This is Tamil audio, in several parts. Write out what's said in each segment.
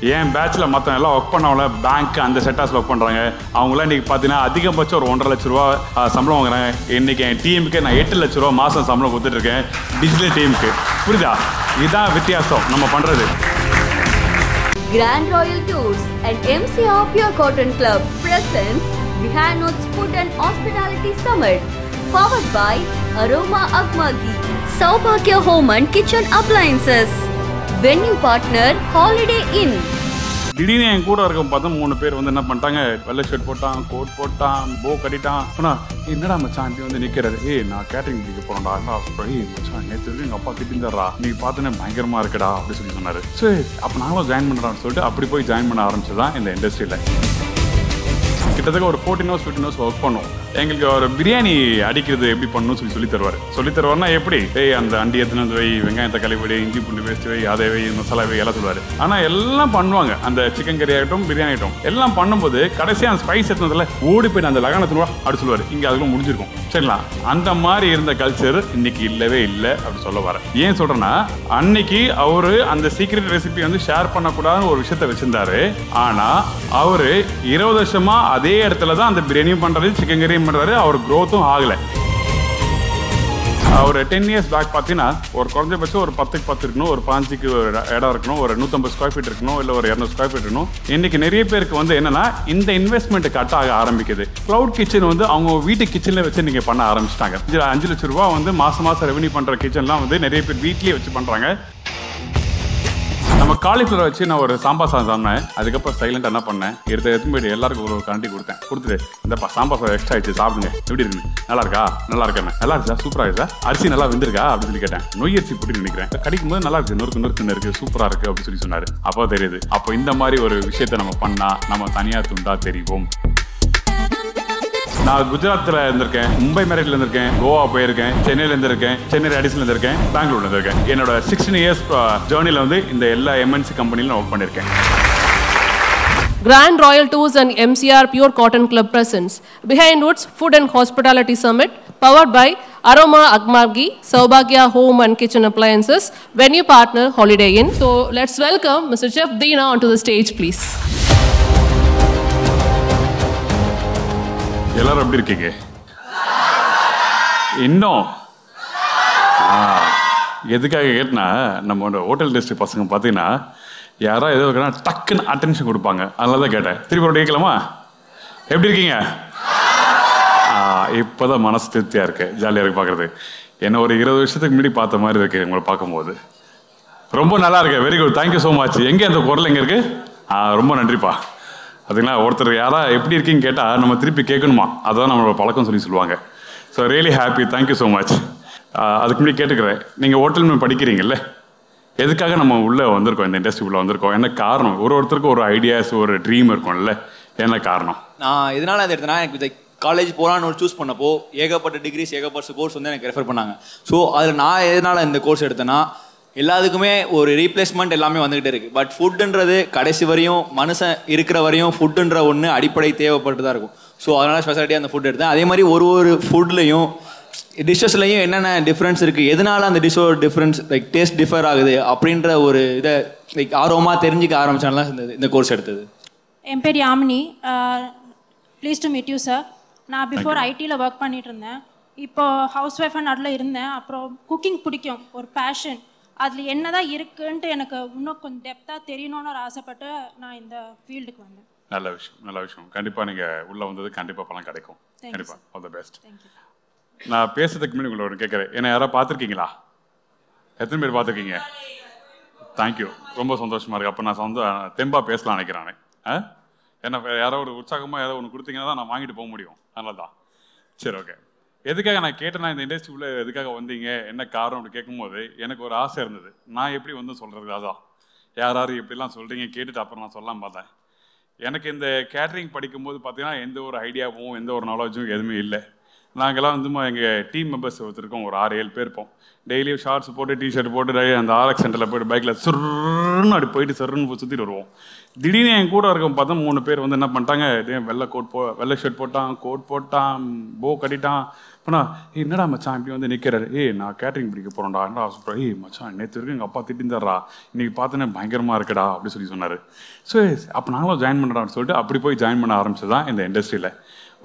என் பேட்சில் மற்ற எல்லாம் ஒர்க் பண்ணவங்கள பேங்க் அந்த செக்டார்ஸில் ஒர்க் பண்ணுறாங்க. அவங்களாம் இன்றைக்கி பார்த்தீங்கன்னா அதிகபட்சம் ஒரு 1.5 லட்ச ரூபா சம்பளம் வாங்குறாங்க. இன்றைக்கி என் டீமுக்கு நான் 8 லட்ச ரூபா மாதம் சம்பளம் கொடுத்துட்ருக்கேன் டிஜிட்டல் டீமுக்கு. புரியுதா? இதுதான் வித்தியாசம் நம்ம பண்ணுறது. Grand Royal Tours and MCR Pure Cotton Club presents Behind Notes Food and Hospitality Summit, powered by Aroma Agmagi, Saubhagya Home and Kitchen Appliances, venue partner Holiday Inn. திடீர்னு என் கூட இருக்க பார்த்தா 3 பேர் வந்து என்ன பண்ணிட்டாங்க, வெள்ளை ஷர்ட் போட்டான், கோட் போட்டான், போ கட்டிட்டான். ஆனால் என்னடா மச்சான் இப்படி வந்து நிற்கிறாரு, நான் கேட்டரிங் படிக்க போகிறேன்டா. மச்சான் நேற்று எங்கள் அப்பா திட்டிருந்தாரா, நீங்கள் பார்த்தோன்னே பயங்கரமாக இருக்குடா அப்படின்னு சொல்லி சொன்னார். சரி அப்போ நாங்களும் ஜாயின் பண்ணுறான்னு சொல்லிட்டு அப்படி போய் ஜாயின் பண்ண ஆரம்பிச்சு தான் இந்த இண்டஸ்ட்ரியில். கிட்டத்தட்ட ஒரு 14 hours 15 hours ஒர்க் பண்ணுவோம். எங்களுக்கு ஒரு பிரியாணி அடிக்கிறது எப்படி பண்ணணும்னு சொல்லி தருவார்னா எப்படி அந்த அண்டி எத்தனை வந்து வை, வெங்காயம் தக்காளி வை, இஞ்சி பூண்டு பேஸ்ட் வை, அதை வை, மசாலா வை எல்லாம் சொல்லுவார். ஆனால் எல்லாம் பண்ணுவாங்க. அந்த சிக்கன் கறி ஆகட்டும் பிரியாணி ஆகட்டும் எல்லாம் பண்ணும்போது கடைசியாக அந்த ஸ்பைஸ் எடுத்ததில் ஓடி போய் அந்த லகானத்தினுவா அப்படி சொல்லுவார். இங்கே அதுக்குள்ள முடிஞ்சிருக்கும். சரிங்களா? அந்த மாதிரி இருந்த கல்ச்சர் இன்னைக்கு இல்லவே இல்லை அப்படி சொல்ல வரேன். ஏன் சொல்றேன்னா, அன்னைக்கு அவரு அந்த சீக்ரெட் ரெசிபி வந்து ஷேர் பண்ணக்கூடாதுன்னு ஒரு விஷயத்த வச்சிருந்தாரு. ஆனா அவரு 20 வருஷமா அதே இடத்துல தான் அந்த பிரியாணியும் பண்றாரு, சிக்கன் கறியும் பண்றாரு. அவர் growth-உம் ஆகல. ஒரு 10 years பேக் பார்த்தீங்கன்னா ஒரு குறைஞ்சபட்சம் ஒரு 10க்கு 10 இருக்கணும், ஒரு 5க்கு இடம் இருக்கணும், ஒரு 150 ஸ்கொயர் ஃபீட் இருக்கணும், இல்லை ஒரு 200 ஸ்கொயர் ஃபீட் இருக்கணும். இன்னைக்கு நிறைய பேருக்கு வந்து என்னன்னா இந்த இன்வெஸ்ட்மெண்ட் கட் ஆக ஆரம்பிக்குது. கிளவுட் கிச்சன் வந்து அவங்க வீட்டு கிச்சன்ல வச்சு நீங்க பண்ண ஆரம்பிச்சிட்டாங்க. 5 லட்சம் ரூபா வந்து மாசம் ரெவன்யூ பண்ற கிச்சன்லாம் வந்து நிறைய பேர் வீட்லயே வச்சு பண்றாங்க. நம்ம காலிஃப்ளவர் வச்சு நான் ஒரு சாம்பார் சாதம் சாப்பிட்டேன். அதுக்கப்புறம் சைலண்டாக என்ன பண்ணேன், எடுத்து போயிட்டு எல்லாருக்கும் ஒரு கரண்டி கொடுத்துட்டு இந்தப்பா சாம்பார் சாதம் எக்ஸ்ட்ரா ஆயிடுச்சு, சாப்பிடுங்க, எப்படி இருக்குன்னு. நல்லா இருக்கா? நல்லா இருக்கேன். நல்லா இருக்கா? சூப்பராக இருக்கா? அரிசி நல்லா வெந்திருக்கா அப்படின்னு சொல்லி கேட்டேன். நொய் அரிசி போட்டு நினைக்கிறேன். கடிக்கும் போது நல்லா இருக்கு, நொறுக்கு இருக்கு, சூப்பராக இருக்கு அப்படின்னு சொல்லி சொன்னாரு. அப்போ தெரியுது, அப்போ இந்த மாதிரி ஒரு விஷயத்த நம்ம பண்ணா நம்ம தனியார் துண்டா தெரிவோம். நான் குஜராத்தில் இருந்திருக்கேன், மும்பை மேரேஜில் இருந்திருக்கேன், கோவா போயிருக்கேன், சென்னையில் இருந்திருக்கேன், சென்னை ரேடிஸில் இருந்திருக்கேன், பெங்களூர்ல இருந்திருக்கேன். என்னோட 16 years ஜேர்னியில் வந்து இந்த எல்லா MNC கம்பெனிலும் நான் ஒர்க் பண்ணியிருக்கேன். Grand Royal Tours and MCR Pure Cotton Club presents Behind Woods Food and Hospitality Summit, powered by Aroma Agmagi, Saubhagya Home and Kitchen Appliances, venue partner Holiday Inn. So let's welcome Mr. Chef Deena onto the stage, please. எல்லாரும் எப்படி இருக்கீங்க? இன்னும் எதுக்காக கேட்டனா, நம்ம ஹோட்டல் இண்டஸ்ட்ரி பசங்க பார்த்தீங்கன்னா யாரோ ஏதோ இருக்கிறா டக்குன்னு அட்டென்ஷன் கொடுப்பாங்க. அதனால தான் கேட்டேன். திருப்பி ஒரு கேட்கலாமா? எப்படி இருக்கீங்க? இப்போதான் மனசு திருப்தியாக இருக்கு, ஜாலியாக இருக்கு பார்க்குறது. என்ன ஒரு 20 வருஷத்துக்கு முன்னாடி பார்த்த மாதிரி இருக்கு உங்களை பார்க்கும்போது. ரொம்ப நல்லா இருக்கு. Very good, thank you so much. எங்கே அந்த குரல் எங்கே இருக்கு? ரொம்ப நன்றிப்பா. அதுங்களா, ஒருத்தர் யாரா எப்படி இருக்கீங்க கேட்டால் நம்ம திருப்பி கேட்கணுமா, அதுதான் நம்மளோட பழக்கம் சொல்லுவாங்க. So really happy, thank you so much. அதுக்கு முன்னாடி கேட்டுக்கிறேன், நீங்கள் ஹோட்டல் மேல் படிக்கிறீங்கல்ல, எதுக்காக நம்ம உள்ளே வந்திருக்கோம், இந்த இண்டஸ்ட்ரிக்குள்ளே வந்திருக்கோம், என்ன காரணம்? ஒருத்தருக்கு ஒரு ஐடியாஸ் ஒரு ட்ரீம் இருக்கும்ல, என்ன காரணம்? நான் இதனால் அது எடுத்தேன்னா, எனக்கு காலேஜ் போகலான்னு ஒரு சூஸ் பண்ணப்போ ஏகப்பட்ட டிகிரிஸ் ஏகப்பட்ட கோர்ஸ் வந்து எனக்கு ரெஃபர் பண்ணாங்க. ஸோ அதில் நான் எதனால் இந்த கோர்ஸ் எடுத்தேன்னா, எல்லாத்துக்குமே ஒரு ரீப்ளேஸ்மெண்ட் எல்லாமே வந்துகிட்டே இருக்குது. பட் ஃபுட்டுன்றது கடைசி வரையும் மனுஷன் இருக்கிற வரையும் ஃபுட்டுன்ற ஒன்று அடிப்படை தேவைப்பட்டு தான் இருக்கும். ஸோ அதனால் ஸ்பெஷாலிட்டியாக அந்த ஃபுட் எடுத்தேன். அதே மாதிரி ஒரு ஃபுட்லேயும் டிஷ்ஷஸ்லையும் என்னென்ன டிஃப்ரென்ஸ் இருக்குது, எதனால் அந்த டிஷ்ஷோட டிஃப்ரென்ஸ் லைக் டேஸ்ட் டிஃபர் ஆகுது அப்படின்ற ஒரு இதை லைக் ஆர்வமாக தெரிஞ்சிக்க ஆரம்பிச்சால இந்த கோர்ஸ் எடுத்தது. என் பேர் Yamini. Please to meet you sir. நான் பிஃபோர் ஐடியில் ஒர்க் பண்ணிட்டு இருந்தேன். இப்போ ஹவுஸ் ஒய்ஃபாக நடுவில் இருந்தேன். அப்புறம் குக்கிங் பிடிக்கும், ஒரு பேஷன். அதில் என்ன தான் இருக்குன்ட்டு எனக்கு இன்னும் கொஞ்சம் டெப்த்தாக தெரியணும்னு ஒரு ஆசைப்பட்டு நான் இந்த ஃபீல்டுக்கு வந்தேன். நல்ல விஷயம். கண்டிப்பாக நீங்கள் உள்ளே வந்தது கண்டிப்பாக பணம் கிடைக்கும். கண்டிப்பாக ஆல் தி பெஸ்ட். நான் பேசுறதுக்கு முன்னாடி உங்களை ஒரு கேட்குறேன், என்ன யாராவது பார்த்துருக்கீங்களா? எத்தனை பேர் பார்த்துருக்கீங்க? தேங்க்யூ, ரொம்ப சந்தோஷமாக இருக்குது. அப்போ நான் தெம்பாக பேசலாம் நினைக்கிறேன். ஏன்னா யாரோ ஒரு உற்சாகமாக யாரோ ஒன்று கொடுத்தீங்கன்னா தான் நான் வாங்கிட்டு போக முடியும். அதனால தான். சரி, ஓகே. எதுக்காக நான் கேட்டேன்னா, இந்த இண்டஸ்ட்ரிக்குள்ளே எதுக்காக வந்தீங்க, என்ன காரணம் அப்படி கேட்கும்போது எனக்கு ஒரு ஆசை இருந்தது. நான் எப்படி வந்து சொல்கிறது, அதான் யார் எப்படிலாம் சொல்கிறீங்க கேட்டுட்டு அப்புறம் நான் சொல்லலாம் பார்த்தேன். எனக்கு இந்த கேட்ரிங் படிக்கும்போது பார்த்தீங்கன்னா எந்த ஒரு ஐடியாவும் எந்த ஒரு நாலேஜும் எதுவுமே இல்லை. நாங்கள்லாம் வந்து எங்கள் டீம் மெம்பர்ஸ் ஒருத்தருக்கோம், ஒரு 6-7 பேர் இருப்போம். டெய்லியும் ஷார்ட்ஸ் போட்டு டிஷர்ட் போட்டு அந்த ஆர்எக்ஸ் சென்டரில் போய்ட்டு பைக்கில் சுருன்னு அப்படி போயிட்டு சுருன்னு சுற்றிட்டு வருவோம். திடீர்னு என் கூட இருக்க பார்த்தா 3 பேர் வந்து என்ன பண்ணிட்டாங்க, வெள்ளை ஷர்ட் போட்டான், கோட் போட்டான், போ கட்டிட்டான். அப்போனா என்னடா மச்சான் இப்படி வந்து நிற்கிறாரு, நான் கேட்டரிங் பிடிக்க போகிறோம்டா. என்ன சொல்கிறேன், மச்சான் நேற்று வரைக்கும் எங்கள் அப்பா திட்டிருந்தாரா, இன்றைக்கி பார்த்தோன்னே பயங்கரமாக இருக்குடா அப்படி சொன்னார். ஸோ அப்போ நாங்களும் ஜாயின் பண்ணுறான்னு சொல்லிட்டு அப்படி போய் ஜாயின் பண்ண ஆரம்பிச்சு தான் இந்த இண்டஸ்ட்ரியில்.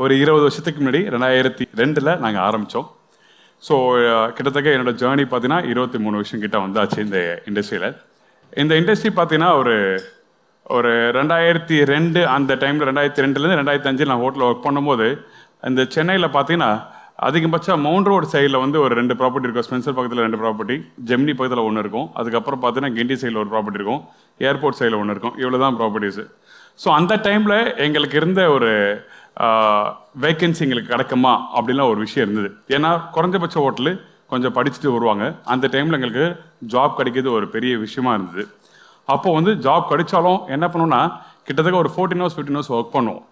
ஒரு 20 வருஷத்துக்கு முன்னாடி 2002 நாங்கள் ஆரம்பித்தோம். ஸோ கிட்டத்தட்ட என்னோடய ஜேர்னி பார்த்தீங்கன்னா 23 வருஷம் கிட்ட வந்தாச்சு இந்த இண்டஸ்ட்ரியில். இந்த இண்டஸ்ட்ரி பார்த்தீங்கன்னா ஒரு 2002 அந்த டைமில் 2002லேருந்து 2005 நான் ஹோட்டலில் ஒர்க் பண்ணும்போது இந்த சென்னையில் பார்த்தீங்கன்னா அதிகபட்சம் மவுண்ட் ரோடு சைடில் வந்து ஒரு 2 ப்ராப்பர்ட்டி இருக்கும். ஸ்பென்சர் பக்கத்தில் 2 ப்ராப்பர்ட்டி, ஜெமினி பக்கத்தில் 1 இருக்கும். அதுக்கப்புறம் பார்த்தீங்கன்னா கிண்டி சைடில் ஒரு ப்ராப்பர்ட்டி இருக்கும், ஏர்போர்ட் சைடில் 1 இருக்கும். இவ்வளோ தான் ப்ராப்பர்ட்டிஸு. ஸோ அந்த டைமில் எங்களுக்கு இருந்த ஒரு வேக்கன்சி எங்களுக்கு கிடைக்குமா அப்படின்லாம் ஒரு விஷயம் இருந்தது. ஏன்னா குறைஞ்சபட்ச ஹோட்டலு கொஞ்சம் படிச்சுட்டு வருவாங்க. அந்த டைமில் எங்களுக்கு ஜாப் கிடைக்கிறது ஒரு பெரிய விஷயமா இருந்தது. அப்போது வந்து ஜாப் கிடைச்சாலும் என்ன பண்ணோன்னா கிட்டத்தட்ட ஒரு 14 hours 15 hours ஒர்க் பண்ணுவோம்.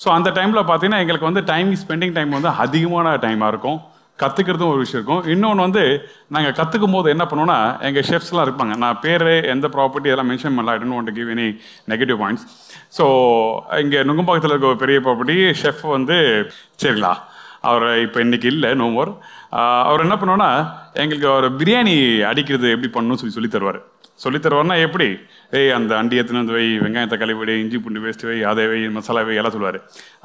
ஸோ அந்த டைமில் பார்த்தீங்கன்னா எங்களுக்கு வந்து ஸ்பெண்டிங் டைம் வந்து அதிகமான டைமாக இருக்கும். கற்றுக்கிறதும் ஒரு விஷயம் இருக்கும். இன்னொன்று வந்து நாங்கள் கற்றுக்கும் போது என்ன பண்ணுவோன்னா எங்கள் ஷெஃப்ஸ்லாம் இருப்பாங்க. நான் பேர் எந்த ப்ராப்பர்ட்டி இதெல்லாம் மென்ஷன் பண்ணல, I don't want to give any negative points. So இங்கே நுங்கம்பாக்கத்தில் இருக்க ஒரு பெரிய ப்ராப்பர்ட்டி ஷெஃப் வந்து சரிங்களா, அவர் இப்போ இன்றைக்கி இல்லை, நோ மோர். அவர் என்ன பண்ணுவோன்னா எங்களுக்கு ஒரு பிரியாணி அடிக்கிறது எப்படி பண்ணணும்னு சொல்லி தருவார்னா எப்படி, அந்த அண்டி எத்தனை வந்து வை, வெங்காயம் தக்காளி வை, இஞ்சி பூண்டு பேஸ்ட் வை, அதை வை, மசாலா வை எல்லாம் சொல்லுவார்.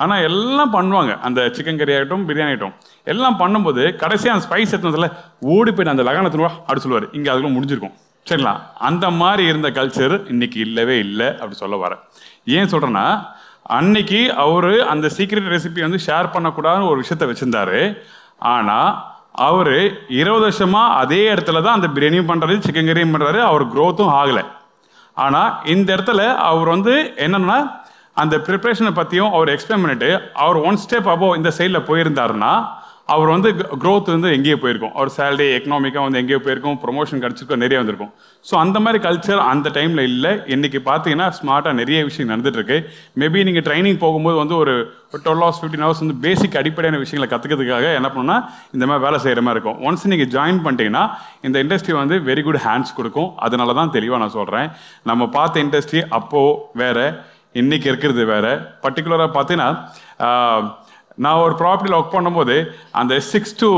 ஆனால் எல்லாம் பண்ணுவாங்க. அந்த சிக்கன் கறி ஆகட்டும், பிரியாணி ஆகட்டும், எல்லாம் பண்ணும்போது கடைசியாக அந்த ஸ்பைஸ் எத்தனதில் ஓடி போய்ட்டு அந்த லகானத்துவா அப்படி சொல்லுவார். இங்கே அதுக்குள்ள முடிஞ்சிருக்கும் சரிங்களா. அந்த மாதிரி இருந்த கல்ச்சர் இன்னைக்கு இல்லவே இல்லை அப்படி சொல்ல வரேன். ஏன் சொல்கிறேன்னா அன்னைக்கு அவர் அந்த சீக்ரெட் ரெசிபி வந்து ஷேர் பண்ணக்கூடாதுன்னு ஒரு விஷயத்த வச்சுருந்தாரு. ஆனால் அவர் 20 வருஷமாக அதே இடத்துல தான் அந்த பிரியாணியும் பண்ணுறாரு, சிக்கன் கறியும் பண்ணுறாரு. அவர் க்ரோத்தும் ஆகலை. ஆனால் இந்த இடத்துல அவர் வந்து என்னென்னா அந்த ப்ரிப்ரேஷனை பற்றியும் அவர் எக்ஸ்பிளைன் பண்ணிட்டு அவர் 1 ஸ்டெப் அபோவ் இந்த சைடில் போயிருந்தாருன்னா அவர் வந்து க்ரோத் வந்து எங்கேயோ போயிருக்கும். அவர் சேலரி எக்கனாமிக்காக வந்து எங்கேயோ போயிருக்கும், ப்ரொமோஷன் கிடச்சிருக்கோம், நிறைய வந்திருக்கும். ஸோ அந்த மாதிரி கல்ச்சர் அந்த டைமில் இல்லை. இன்றைக்கி பார்த்தீங்கன்னா ஸ்மார்ட்டாக நிறைய விஷயம் நடந்துகிட்ருக்கு. மேபி நீங்கள் ட்ரைனிங் போகும்போது வந்து ஒரு 12 hours 15 hours வந்து பேசிக் அடிப்படையான விஷயங்களை கற்றுக்கிறதுக்காக என்ன பண்ணணும்னா இந்த மாதிரி வேலை செய்கிற மாதிரி இருக்கும். ஒன்ஸ் நீங்கள் ஜாயின் பண்ணிட்டீங்கன்னா இந்த இண்டஸ்ட்ரி வந்து வெரி குட் ஹேண்ட்ஸ் கொடுக்கும். அதனால தான் தெளிவாக நான் சொல்கிறேன். நம்ம பார்த்த இண்டஸ்ட்ரி அப்போது வேறு, இன்றைக்கி இருக்கிறது வேறு. பர்டிகுலராக பார்த்தீங்கன்னா நான் ஒரு ப்ராப்பர்ட்டியில் ஒர்க் பண்ணும்போது அந்த 6 to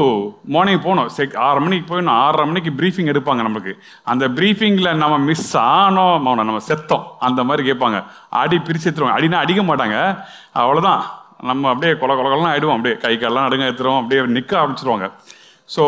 மார்னிங் போகணும், 6 மணிக்கு போயிடணும். 6:30 மணிக்கு ப்ரீஃபிங் எடுப்பாங்க நமக்கு. அந்த ப்ரீஃபிங்கில் நம்ம மிஸ் ஆனோம் நம்ம செத்தோம் அந்த மாதிரி கேட்பாங்க. அடி பிரித்து எடுத்துருவாங்க. அடினா அடிக்க மாட்டாங்க, அவ்வளோதான். நம்ம அப்படியே கொலலாம் ஆகிடுவோம். அப்படியே கை காலெல்லாம் நடுங்க எடுத்துருவோம், அப்படியே நிற்க ஆரம்பிச்சிருவாங்க. ஸோ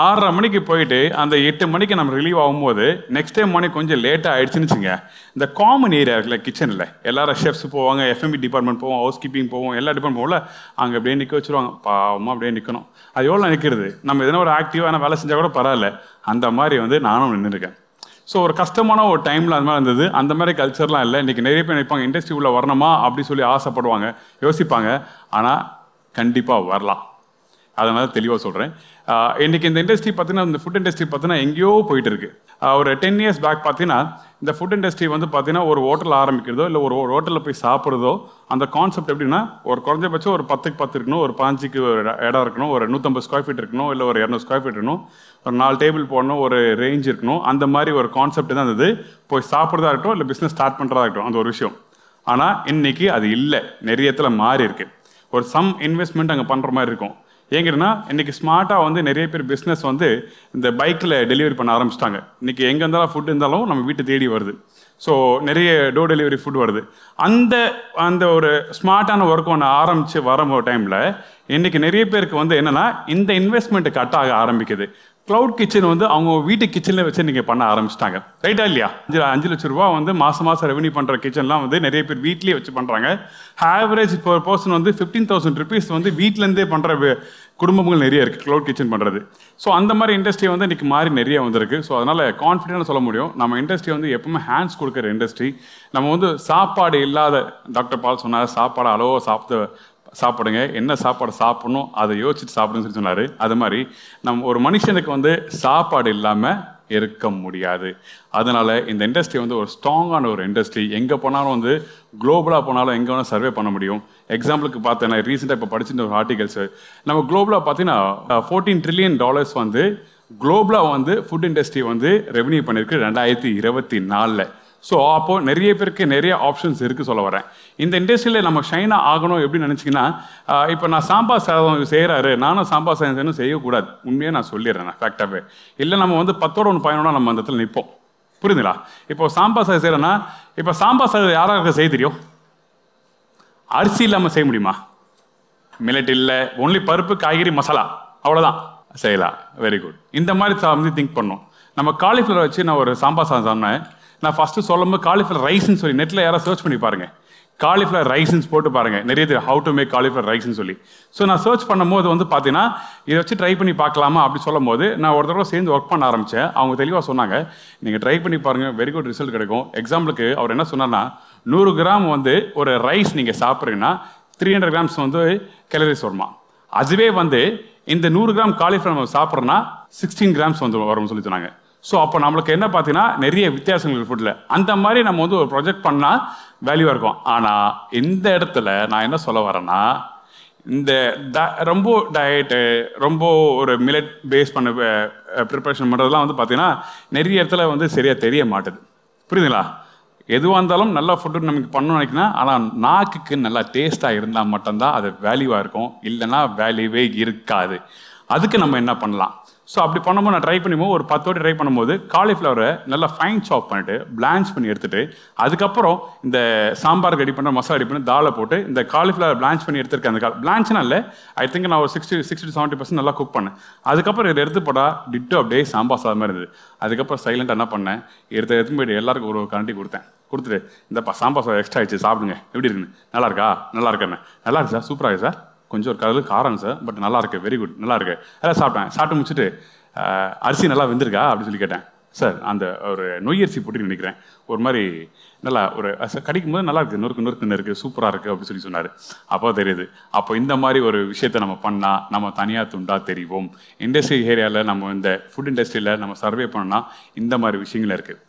6:30 மணிக்கு போயிட்டு அந்த 8 மணிக்கு நம்ம ரிலீவ் ஆகும்போது நெக்ஸ்ட் டைம் மார்னிங் கொஞ்சம் லேட்டாக ஆகிடுச்சுன்னு வச்சுங்க, இந்த காமன் ஏரியா இருக்குல்ல கிச்சனில் எல்லாரும் ஷெஃப்ஸ் போவாங்க, எஃப்எம்பி டிபார்ட்மெண்ட் போவோம், ஹவுஸ் கீப்பிங் போவோம், எல்லா டிபார்ட்மெண்ட் போகல, அங்கே அப்படியே நிற்க வச்சுருவாங்க. பாவமாக அப்படியே நிற்கணும். அது எவ்வளோ நிற்கிறது, நம்ம எதனா ஒரு ஆக்டிவான வேலை செஞ்சால் கூட பரவாயில்ல. அந்த மாதிரி வந்து நானும் நின்றுருக்கேன். ஸோ ஒரு கஷ்டமான ஒரு டைமில் அந்த மாதிரி இருந்தது. அந்த மாதிரி கல்ச்சர்லாம் இல்லை. இன்றைக்கி நிறைய பேர் நினைப்பாங்க இண்டஸ்ட்ரி உள்ள வரணுமா அப்படி சொல்லி ஆசைப்படுவாங்க, யோசிப்பாங்க. ஆனால் கண்டிப்பாக வரலாம். அதனால தெளிவாக சொல்கிறேன். இன்றைக்கி இந்த இண்டஸ்ட்ரி பார்த்தீங்கன்னா, இந்த ஃபுட் இண்டஸ்ட்ரி பார்த்தீங்கன்னா எங்கேயோ போயிட்டு இருக்கு. ஒரு 10 years பேக் பார்த்தீங்கன்னா இந்த ஃபுட் இண்டஸ்ட்ரி வந்து பார்த்தீங்கன்னா ஒரு ஹோட்டல் ஆரம்பிக்கிறதோ இல்லை ஒரு ஹோட்டலில் போய் சாப்பிட்றதோ அந்த கான்செப்ட் எப்படின்னா ஒரு குறைஞ்சபட்சம் ஒரு 10க்கு 10 இருக்கணும், ஒரு 5க்கு ஒரு இடம் இருக்கணும், ஒரு 150 ஸ்கொயர் ஃபீட் இருக்கணும், இல்லை ஒரு 200 ஸ்கொயர் ஃபீட் இருக்கணும், ஒரு 4 டேபிள் போடணும், ஒரு ரேஞ்ச் இருக்கணும். அந்த மாதிரி ஒரு கான்செப்ட் தான் இருந்தது. போய் சாப்பிட்றதா இருக்கட்டும் இல்லை பிஸ்னஸ் ஸ்டார்ட் பண்ணுறதா இருக்கட்டும், அந்த ஒரு விஷயம். ஆனால் இன்றைக்கி அது இல்லை, நிறைய இடத்துல மாறி இருக்கு. ஒரு சம் இன்வெஸ்ட்மெண்ட் அங்கே பண்ணுற மாதிரி இருக்கும். ஏங்கன்னா இன்றைக்கி ஸ்மார்ட்டாக வந்து நிறைய பேர் பிஸ்னஸ் வந்து இந்த பைக்கில் டெலிவரி பண்ண ஆரம்பிச்சிட்டாங்க. இன்றைக்கி எங்கே இருந்தாலும் ஃபுட் இருந்தாலும் நம்ம வீட்டு தேடி வருது. ஸோ நிறைய டோர் டெலிவரி ஃபுட் வருது. அந்த ஒரு ஸ்மார்ட்டான ஒர்க் ஒன்று ஆரம்பித்து வர டைமில் இன்றைக்கி நிறைய பேருக்கு வந்து என்னென்னா இந்த இன்வெஸ்ட்மெண்ட்டு கட் ஆக ஆரம்பிக்குது. க்ளவுட் கிச்சன் வந்து அவங்க வீட்டு கிச்சனில் வச்சு நீங்கள் பண்ண ஆரம்பிச்சிட்டாங்க, ரைட்டா இல்லையா? 5 லட்ச ரூபா வந்து மாதம் ரெவன்யூ பண்ணுற கிச்சன்லாம் வந்து நிறைய பேர் வீட்லேயே வச்சு பண்ணுறாங்க. ஆவரேஜ் இப்போ பர்சன் வந்து 15,000 rupees வந்து வீட்டிலேருந்தே பண்ணுற குடும்பங்கள் நிறைய இருக்குது க்ளவுட் கிச்சன் பண்ணுறது. ஸோ அந்த மாதிரி இண்டஸ்ட்ரி வந்து இன்றைக்கி மாறி நிறைய வந்திருக்கு. ஸோ அதனால் கான்ஃபிடென்ட்டாக சொல்ல முடியும் நம்ம இண்டஸ்ட்ரி வந்து எப்பவுமே ஹேண்ட்ஸ் கொடுக்குற இண்டஸ்ட்ரி. நம்ம வந்து சாப்பாடு இல்லாத, டாக்டர் பால் சொன்னார் சாப்பாடு அளவாக சாப்பிடுங்க, என்ன சாப்பாடு சாப்பிடணும் அதை யோசிச்சுட்டு சாப்பிடுன்னு சொல்லி சொன்னார். அது மாதிரி நம்ம ஒரு மனுஷனுக்கு வந்து சாப்பாடு இல்லாமல் இருக்க முடியாது. அதனால இந்த இண்டஸ்ட்ரி வந்து ஒரு ஸ்ட்ராங்கான ஒரு இண்டஸ்ட்ரி. எங்கே போனாலும் வந்து குளோபலாக போனாலும் எங்கே வேணால் சர்வே பண்ண முடியும். எக்ஸாம்பிளுக்கு பார்த்தேன்னா ரீசெண்டாக இப்போ படிச்சுட்டு ஒரு ஆர்டிகல்ஸ் நம்ம குளோபலாக பார்த்தீங்கன்னா $14 trillion வந்து குளோபலாக வந்து ஃபுட் இண்டஸ்ட்ரி வந்து ரெவன்யூ பண்ணியிருக்கு 2024. ஸோ அப்போது நிறைய பேருக்கு நிறைய ஆப்ஷன்ஸ் இருக்குது சொல்ல வரேன். இந்த இண்டஸ்ட்ரியில் நம்ம ஷைனாக ஆகணும் எப்படின்னு நினச்சிங்கன்னா, இப்போ நான் சாம்பார் சாதம் செய்கிறாரு, நானும் சாம்பார் சாதம் செய்யக்கூடாது. உண்மையாக நான் சொல்லிடுறேன், நான் ஃபேக்டாகவே. இல்லை நம்ம வந்து 10 1 பயணம்னா நம்ம அந்த இடத்துல நிற்போம். புரியுதுங்களா? இப்போ சாம்பார் சாதம் செய்கிறேன்னா, இப்போ சாம்பார் சாதம் யாராருக்கு செய்ய தெரியும்? அரிசி இல்லாமல் செய்ய முடியுமா? மில்லட் இல்லை, ஒன்லி பருப்பு காய்கறி மசாலா, அவ்வளோதான் செய்யலாம். Very good. இந்த மாதிரி வந்து திங்க் பண்ணோம். நம்ம காலிஃப்ளவர் வச்சு நான் ஒரு சாம்பார் சாதம் சொன்னேன். நான் ஃபஸ்ட்டு சொல்லும்போது காலிஃப்ளவர் ரைஸ்ன்னு சொல்லி நெட்டில் யாராவது சர்ச் பண்ணி பாருங்கள். காலிஃப்ளவர் ரைஸ்ன்னு போட்டு பாருங்கள், நிறைய தெரியும் ஹவு டு மேக் காலிஃப்ளவர் ரைஸ்ன்னு சொல்லி. ஸோ நான் சர்ச் பண்ணும்போது வந்து பார்த்தீங்கன்னா இதை வச்சு ட்ரை பண்ணி பார்க்கலாமா அப்படி சொல்லும் போது நான் ஒரு தடவை சேர்ந்து ஒர்க் பண்ண ஆரம்பித்தேன். அவங்க தெளிவாக சொன்னாங்க, நீங்கள் ட்ரை பண்ணி பாருங்கள், வெரி குட் ரிசல்ட் கிடைக்கும். எக்ஸாம்பிளுக்கு அவர் என்ன சொன்னார்னா, 100 கிராம் வந்து ஒரு ரைஸ் நீங்கள் சாப்பிட்றீங்கன்னா 300 கிராம்ஸ் வந்து கேலரிஸ் வருமா. அதுவே வந்து இந்த 100 கிராம் காலிஃப்ளவர் நம்ம சாப்பிட்றோன்னா 16 கிராம்ஸ் வந்து வரும்னு சொல்லி சொன்னாங்க. ஸோ அப்போ நம்மளுக்கு என்ன பார்த்தீங்கன்னா நிறைய வித்தியாசங்கள் ஃபுட்டில். அந்த மாதிரி நம்ம வந்து ஒரு ப்ரொஜெக்ட் பண்ணால் வேல்யூவாக இருக்கும். ஆனால் இந்த இடத்துல நான் என்ன சொல்ல வரேன்னா, இந்த ரொம்ப டயட்டு ரொம்ப ஒரு மில்லட் பேஸ் பண்ண ப்ரிப்பரேஷன் பண்ணுறதுலாம் வந்து பார்த்தீங்கன்னா நிறைய இடத்துல வந்து சரியாக தெரிய மாட்டுது. புரியுதுங்களா? எதுவாக இருந்தாலும் நல்லா ஃபுட்டு நமக்கு பண்ணணும்னு நினைக்கிறேன். ஆனால் நாக்குக்கு நல்லா டேஸ்ட்டாக இருந்தால் மட்டும்தான் அது வேல்யூவாக இருக்கும், இல்லைன்னா வேல்யூவே இருக்காது. அதுக்கு நம்ம என்ன பண்ணலாம்? ஸோ அப்படி பண்ணும்போது நான் ட்ரை பண்ணும்போது ஒரு 10 வாட்டி ட்ரை பண்ணும்போது காலிஃப்ளவரை நல்லா ஃபைன் சாப் பண்ணிட்டு பிளான்ச் பண்ணி எடுத்துட்டு, அதுக்கப்புறம் இந்த சாம்பார் ரெடி பண்ண மசாலா ரெடி பண்ணி தாலை போட்டு இந்த காலிஃப்ளவர் பிளான்ச் பண்ணி எடுத்துருக்கேன். அந்த பிளான்ச்னா இல்லை, ஐ திங்க் நான் ஒரு 60 to 70% நல்லா குக் பண்ணேன். அதுக்கப்புறம் இதை எடுத்து போட்டா டிட்டோ அப்படியே சாம்பார் சாதம் மாதிரி இருந்தது. அதுக்கப்புறம் சைலண்டாக என்ன பண்ணேன், எடுத்து போயிட்டு எல்லாருக்கும் ஒரு கரண்டி கொடுத்துட்டு இந்த சாம்பார் சாதம் எக்ஸ்ட்ரா ஆயிடுச்சு, சாப்பிடுங்க, எப்படி இருக்குன்னு. நல்லா இருக்கா? நல்லா இருக்கேன்னு. நல்லா இருக்கு சார், சூப்பராக இருக்கு சார், கொஞ்சம் ஒரு கலர் காரம் சார், பட் நல்லா இருக்கு, வெரி குட், நல்லா இருக்கு. எல்லாம் சாப்பிட்டு முடிச்சுட்டு அரிசி நல்லா வெந்திருக்கா அப்படின்னு சொல்லி கேட்டேன். சார் அந்த ஒரு நொய் அரிசி போட்டு நினைக்கிறேன், ஒரு மாதிரி நல்லா ஒரு கடிக்கும் போது நல்லா இருக்குது, நொறுக்குன்னு இருக்குது, சூப்பராக இருக்குது அப்படின்னு சொல்லி சொன்னார். அப்போ தெரியுது, அப்போ இந்த மாதிரி ஒரு விஷயத்த நம்ம பண்ணால் நம்ம தனியாக துண்டா தெரிவோம். இண்டஸ்ட்ரி ஏரியாவில் நம்ம இந்த ஃபுட் இண்டஸ்ட்ரியில் நம்ம சர்வே பண்ணால் இந்த மாதிரி விஷயங்கள் இருக்குது.